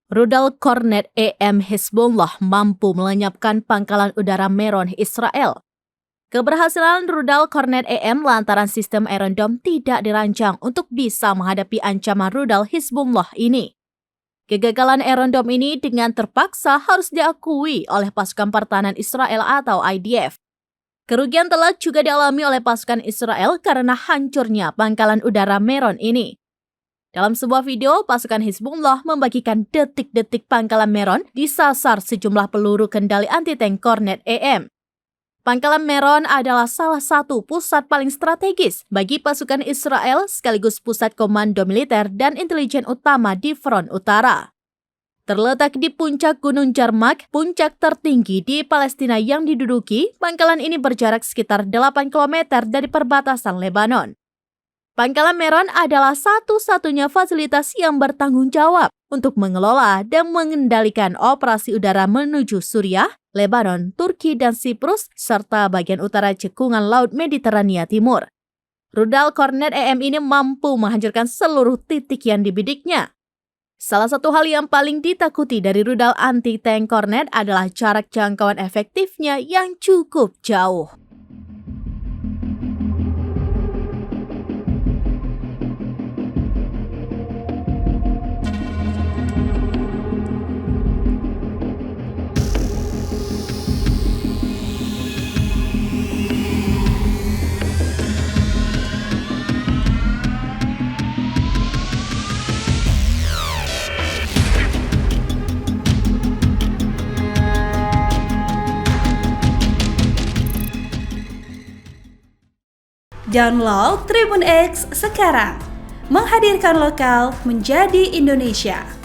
Rudal Kornet EM Hezbollah mampu melenyapkan pangkalan udara Meron, Israel. Keberhasilan rudal Kornet EM lantaran sistem Iron Dome tidak dirancang untuk bisa menghadapi ancaman rudal Hezbollah ini. Kegagalan Iron Dome ini dengan terpaksa harus diakui oleh pasukan pertahanan Israel atau IDF. Kerugian telak juga dialami oleh pasukan Israel karena hancurnya pangkalan udara Meron ini. Dalam sebuah video, pasukan Hezbollah membagikan detik-detik pangkalan Meron disasar sejumlah peluru kendali anti-tank Kornet EM. Pangkalan Meron adalah salah satu pusat paling strategis bagi pasukan Israel sekaligus pusat komando militer dan intelijen utama di front utara. Terletak di puncak Gunung Jarmak, puncak tertinggi di Palestina yang diduduki, pangkalan ini berjarak sekitar 8 km dari perbatasan Lebanon. Pangkalan Meron adalah satu-satunya fasilitas yang bertanggung jawab untuk mengelola dan mengendalikan operasi udara menuju Suriah, Lebanon, Turki, dan Siprus, serta bagian utara cekungan Laut Mediterania Timur. Rudal Kornet EM ini mampu menghancurkan seluruh titik yang dibidiknya. Salah satu hal yang paling ditakuti dari rudal anti-tank Kornet adalah jarak jangkauan efektifnya yang cukup jauh. Download Tribun X sekarang, menghadirkan lokal menjadi Indonesia.